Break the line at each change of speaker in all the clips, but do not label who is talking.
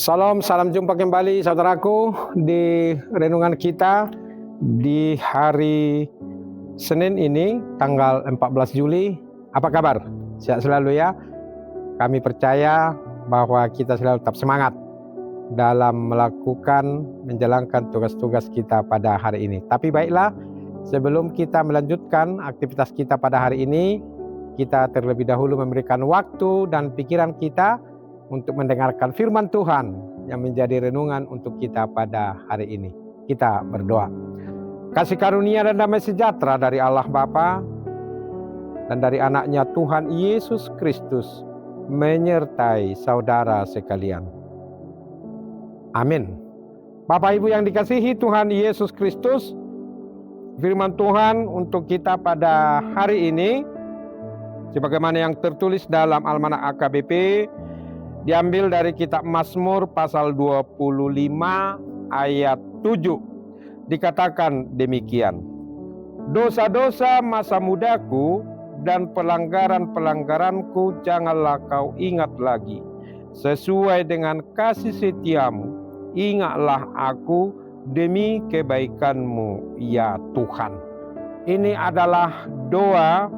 Salam jumpa kembali saudaraku di renungan kita di hari Senin ini tanggal 14 Juli. Apa kabar? Sehat selalu ya. Kami percaya bahwa kita selalu tetap semangat dalam menjalankan tugas-tugas kita pada hari ini. Tapi baiklah, sebelum kita melanjutkan aktivitas kita pada hari ini, kita terlebih dahulu memberikan waktu dan pikiran kita untuk mendengarkan firman Tuhan yang menjadi renungan untuk kita pada hari ini. Kita berdoa. Kasih karunia dan damai sejahtera dari Allah Bapa dan dari anaknya Tuhan Yesus Kristus menyertai saudara sekalian. Amin. Bapak Ibu yang dikasihi Tuhan Yesus Kristus, firman Tuhan untuk kita pada hari ini sebagaimana yang tertulis dalam Almanak AKBP, diambil dari kitab Mazmur pasal 25 ayat 7. Dikatakan demikian. Dosa-dosa masa mudaku dan pelanggaran-pelanggaranku janganlah kau ingat lagi. Sesuai dengan kasih setiamu, ingatlah aku demi kebaikanmu ya Tuhan. Ini adalah doa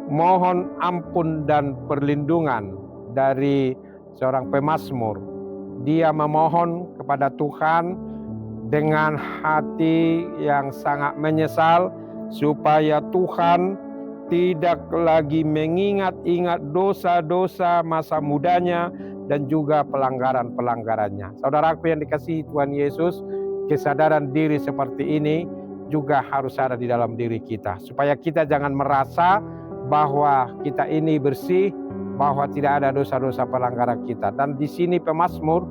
mohon ampun dan perlindungan dari seorang pemazmur. Dia memohon kepada Tuhan dengan hati yang sangat menyesal supaya Tuhan tidak lagi mengingat-ingat dosa-dosa masa mudanya dan juga pelanggaran-pelanggarannya. Saudaraku yang dikasihi Tuhan Yesus, kesadaran diri seperti ini juga harus ada di dalam diri kita, supaya kita jangan merasa bahwa kita ini bersih, bahwa tidak ada dosa-dosa pelanggaran kita. Dan di sini pemazmur,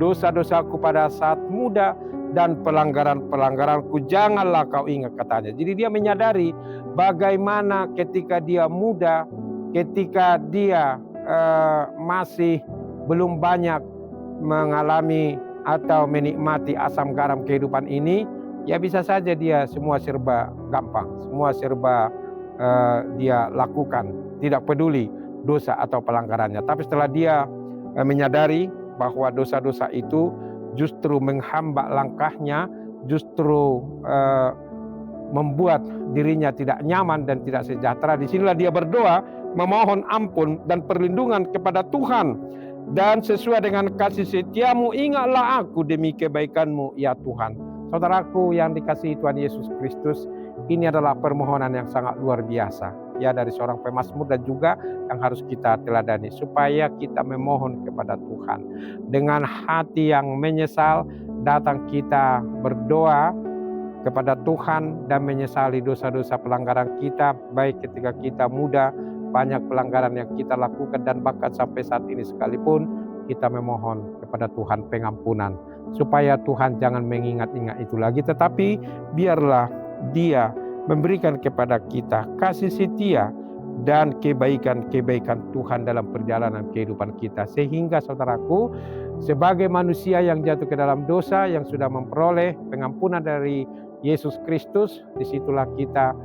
dosa-dosaku pada saat muda dan pelanggaran-pelanggaranku janganlah kau ingat, katanya. Jadi dia menyadari bagaimana ketika dia muda, ketika dia masih belum banyak mengalami atau menikmati asam garam kehidupan ini, ya bisa saja dia semua serba gampang, semua serba dia lakukan, tidak peduli dosa atau pelanggarannya. Tapi setelah dia menyadari bahwa dosa-dosa itu justru menghambat langkahnya, justru membuat dirinya tidak nyaman dan tidak sejahtera, disinilah dia berdoa memohon ampun dan perlindungan kepada Tuhan. Dan sesuai dengan kasih setiamu, ingatlah aku demi kebaikanmu ya Tuhan. Saudaraku yang dikasihi Tuhan Yesus Kristus, ini adalah permohonan yang sangat luar biasa ya dari seorang pemazmur, dan juga yang harus kita teladani supaya kita memohon kepada Tuhan dengan hati yang menyesal. Datang kita berdoa kepada Tuhan dan menyesali dosa-dosa pelanggaran kita, baik ketika kita muda, banyak pelanggaran yang kita lakukan, dan bahkan sampai saat ini sekalipun kita memohon kepada Tuhan pengampunan, supaya Tuhan jangan mengingat-ingat itu lagi, tetapi biarlah Dia memberikan kepada kita kasih setia dan kebaikan-kebaikan Tuhan dalam perjalanan kehidupan kita. Sehingga saudaraku, sebagai manusia yang jatuh ke dalam dosa, yang sudah memperoleh pengampunan dari Yesus Kristus, disitulah kita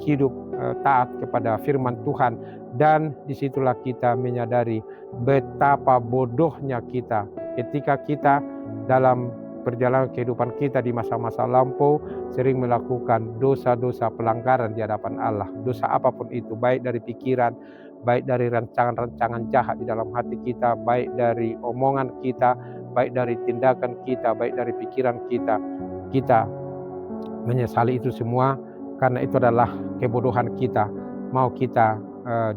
hidup taat kepada firman Tuhan, dan disitulah kita menyadari betapa bodohnya kita ketika kita dalam perjalanan kehidupan kita di masa-masa lampau sering melakukan dosa-dosa pelanggaran di hadapan Allah. Dosa apapun itu, baik dari pikiran, baik dari rancangan-rancangan jahat di dalam hati kita, baik dari omongan kita, baik dari tindakan kita, baik dari pikiran kita. Kita menyesali itu semua karena itu adalah kebodohan kita. Mau kita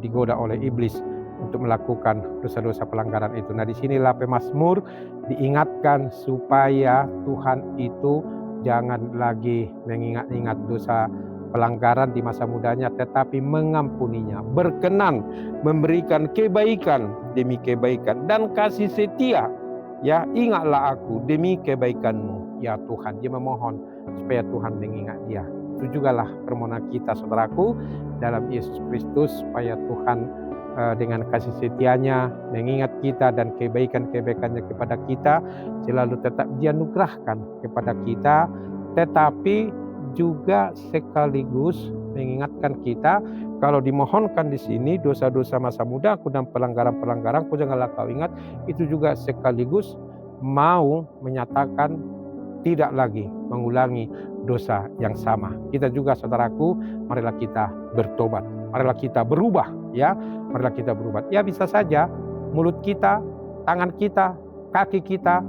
digoda oleh iblis untuk melakukan dosa-dosa pelanggaran itu. Nah, disinilah pemazmur diingatkan supaya Tuhan itu jangan lagi mengingat-ingat dosa pelanggaran di masa mudanya, tetapi mengampuninya, berkenan memberikan kebaikan demi kebaikan dan kasih setia. Ya, ingatlah aku demi kebaikanmu ya Tuhan. Dia memohon supaya Tuhan mengingat dia. Itu jugalah permohonan kita saudaraku dalam Yesus Kristus, supaya Tuhan dengan kasih setianya mengingat kita dan kebaikan-kebaikannya kepada kita selalu tetap Dia anugerahkan kepada kita, tetapi juga sekaligus mengingatkan kita kalau dimohonkan di sini dosa-dosa masa mudaku dan pelanggaran-pelanggaranku janganlah kau ingat, itu juga sekaligus mau menyatakan tidak lagi mengulangi dosa yang sama. Kita juga saudaraku, marilah kita bertobat, marilah kita berubah ya, marilah kita berubah. Ya bisa saja mulut kita, tangan kita, kaki kita,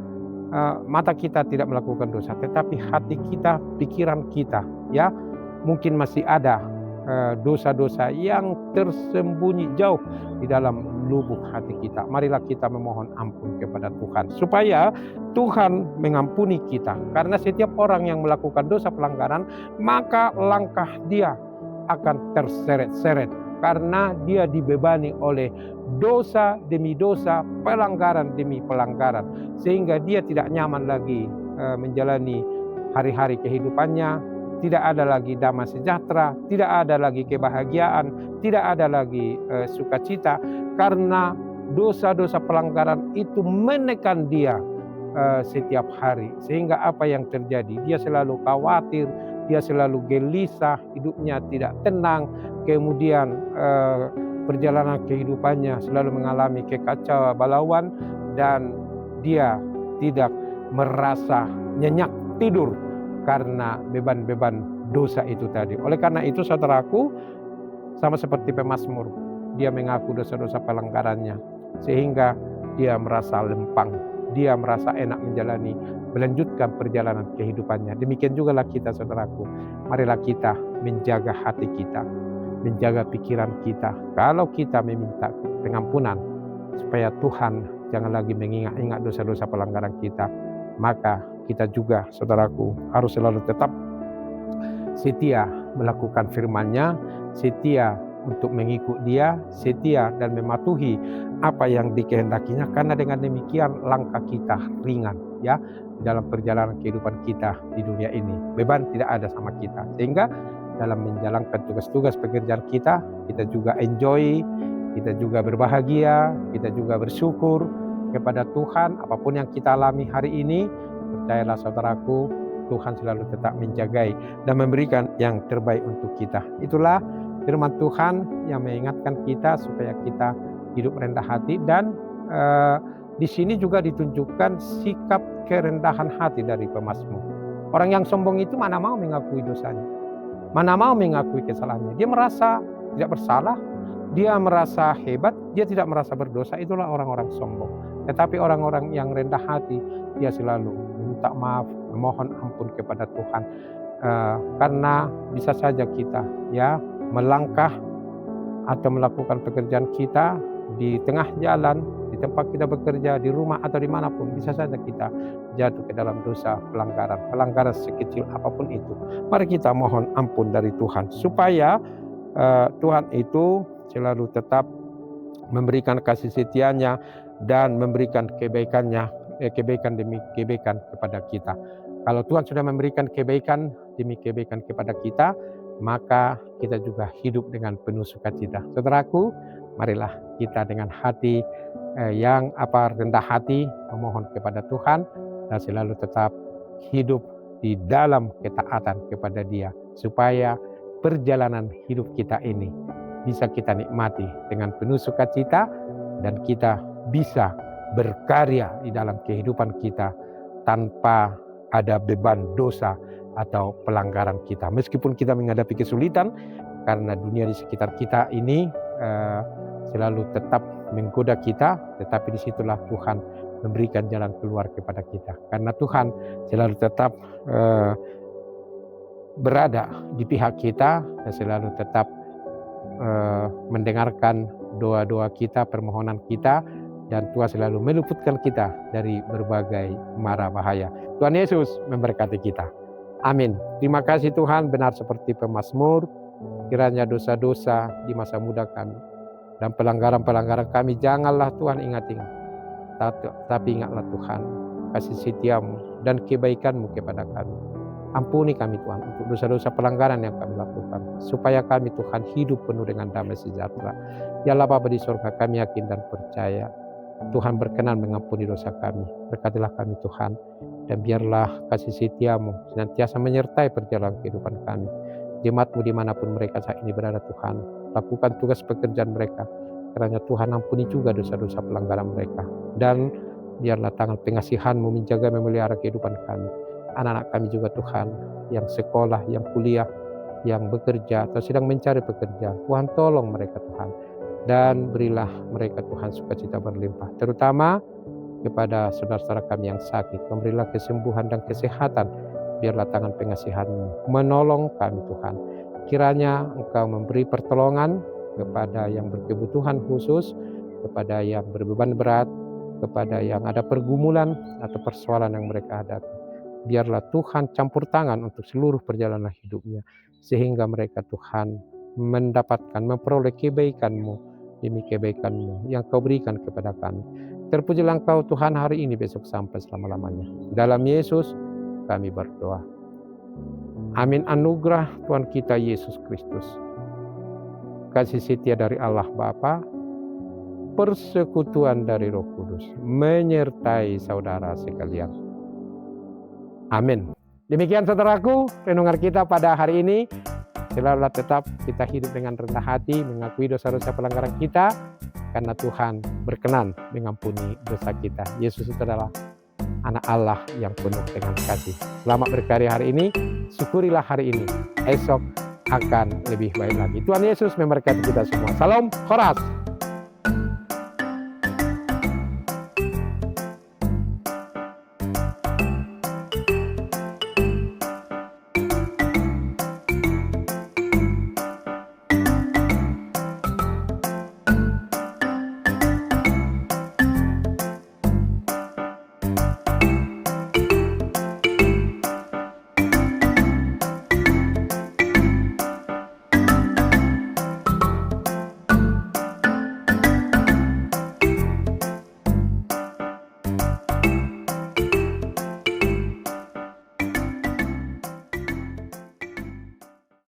mata kita tidak melakukan dosa, tetapi hati kita, pikiran kita ya mungkin masih ada dosa-dosa yang tersembunyi jauh di dalam lubuk hati kita. Marilah kita memohon ampun kepada Tuhan supaya Tuhan mengampuni kita. Karena setiap orang yang melakukan dosa pelanggaran, maka langkah dia akan terseret-seret karena dia dibebani oleh dosa demi dosa, pelanggaran demi pelanggaran, sehingga dia tidak nyaman lagi menjalani hari-hari kehidupannya. Tidak ada lagi damai sejahtera, tidak ada lagi kebahagiaan, tidak ada lagi sukacita, karena dosa-dosa pelanggaran itu menekan dia setiap hari. Sehingga apa yang terjadi? Dia selalu khawatir, dia selalu gelisah, hidupnya tidak tenang, kemudian perjalanan kehidupannya selalu mengalami kekacauan balauan, dan dia tidak merasa nyenyak tidur karena beban-beban dosa itu tadi. Oleh karena itu saudaraku, sama seperti pemazmur, dia mengaku dosa-dosa pelanggarannya sehingga dia merasa lempang, dia merasa enak melanjutkan perjalanan kehidupannya. Demikian juga lah kita saudaraku, marilah kita menjaga hati kita, menjaga pikiran kita. Kalau kita meminta pengampunan supaya Tuhan jangan lagi mengingat-ingat dosa-dosa pelanggaran kita, maka kita juga saudaraku harus selalu tetap setia melakukan firman-Nya, setia untuk mengikut Dia, setia dan mematuhi apa yang dikehendakinya, karena dengan demikian langkah kita ringan ya dalam perjalanan kehidupan kita di dunia ini. Beban tidak ada sama kita, sehingga dalam menjalankan tugas-tugas pekerjaan kita juga enjoy, kita juga berbahagia, kita juga bersyukur kepada Tuhan. Apapun yang kita alami hari ini, percayalah saudaraku, Tuhan selalu tetap menjagai dan memberikan yang terbaik untuk kita. Itulah firman Tuhan yang mengingatkan kita supaya kita hidup rendah hati, dan di sini juga ditunjukkan sikap kerendahan hati dari pemazmur. Orang yang sombong itu mana mau mengakui dosanya, mana mau mengakui kesalahannya. Dia merasa tidak bersalah, dia merasa hebat, dia tidak merasa berdosa. Itulah orang-orang sombong. Tetapi orang-orang yang rendah hati, dia selalu minta maaf, memohon ampun kepada Tuhan. Karena bisa saja kita ya melangkah atau melakukan pekerjaan kita di tengah jalan, di tempat kita bekerja, di rumah atau dimanapun, bisa saja kita jatuh ke dalam dosa pelanggaran sekecil apapun itu. Mari kita mohon ampun dari Tuhan supaya Tuhan itu selalu tetap memberikan kasih setia-Nya dan memberikan kebaikan demi kebaikan kepada kita. Kalau Tuhan sudah memberikan kebaikan demi kebaikan kepada kita, maka kita juga hidup dengan penuh sukacita. Saudaraku, marilah kita dengan hati yang rendah hati memohon kepada Tuhan dan selalu tetap hidup di dalam ketaatan kepada Dia, supaya perjalanan hidup kita ini bisa kita nikmati dengan penuh sukacita, dan kita bisa berkarya di dalam kehidupan kita tanpa ada beban dosa atau pelanggaran kita. Meskipun kita menghadapi kesulitan, karena dunia di sekitar kita ini selalu tetap menggoda kita, tetapi disitulah Tuhan memberikan jalan keluar kepada kita. Karena Tuhan selalu tetap berada di pihak kita dan selalu tetap mendengarkan doa-doa kita, permohonan kita, dan Tuhan selalu meluputkan kita dari berbagai mara bahaya. Tuhan Yesus memberkati kita. Amin. Terima kasih Tuhan, benar seperti pemazmur, kiranya dosa-dosa di masa muda kami dan pelanggaran-pelanggaran kami janganlah Tuhan ingat-ingat. Tapi ingatlah Tuhan kasih setia-Mu dan kebaikan-Mu kepada kami. Ampuni kami Tuhan untuk dosa-dosa pelanggaran yang kami lakukan, supaya kami Tuhan hidup penuh dengan damai sejahtera. Ya Allah Bapa di surga, kami yakin dan percaya Tuhan berkenan mengampuni dosa kami. Berkatilah kami Tuhan, dan biarlah kasih setia-Mu senantiasa menyertai perjalanan kehidupan kami. Jemaat-Mu dimanapun mereka saat ini berada Tuhan, lakukan tugas pekerjaan mereka, kiranya Tuhan ampuni juga dosa-dosa pelanggaran mereka, dan Biarlah tangan pengasihan-Mu menjaga memelihara kehidupan kami. Anak-anak kami juga Tuhan, yang sekolah, yang kuliah, yang bekerja atau sedang mencari pekerjaan. Tuhan tolong mereka Tuhan. Dan berilah mereka Tuhan sukacita berlimpah. Terutama kepada saudara-saudara kami yang sakit. Memberilah kesembuhan dan kesehatan. Biarlah tangan pengasihan-Mu menolong kami Tuhan. Kiranya Engkau memberi pertolongan kepada yang berkebutuhan khusus, kepada yang berbeban berat, kepada yang ada pergumulan atau persoalan yang mereka hadapi. Biarlah Tuhan campur tangan untuk seluruh perjalanan hidupnya, sehingga mereka Tuhan mendapatkan, memperoleh kebaikan-Mu demi kebaikan-Mu yang Kau berikan kepada kami. Terpujilah Engkau Tuhan hari ini, besok sampai selama-lamanya. Dalam Yesus kami berdoa. Amin. Anugerah Tuhan kita Yesus Kristus, kasih setia dari Allah Bapa, persekutuan dari Roh Kudus menyertai saudara sekalian. Amin. Demikian saudaraku, renungan kita pada hari ini. Selalu tetap kita hidup dengan rendah hati, mengakui dosa-dosa pelanggaran kita, karena Tuhan berkenan mengampuni dosa kita. Yesus itu adalah anak Allah yang penuh dengan kasih. Selamat berkarya hari ini, syukurilah hari ini. Esok akan lebih baik lagi. Tuhan Yesus memberkati kita semua. Salam Khoras.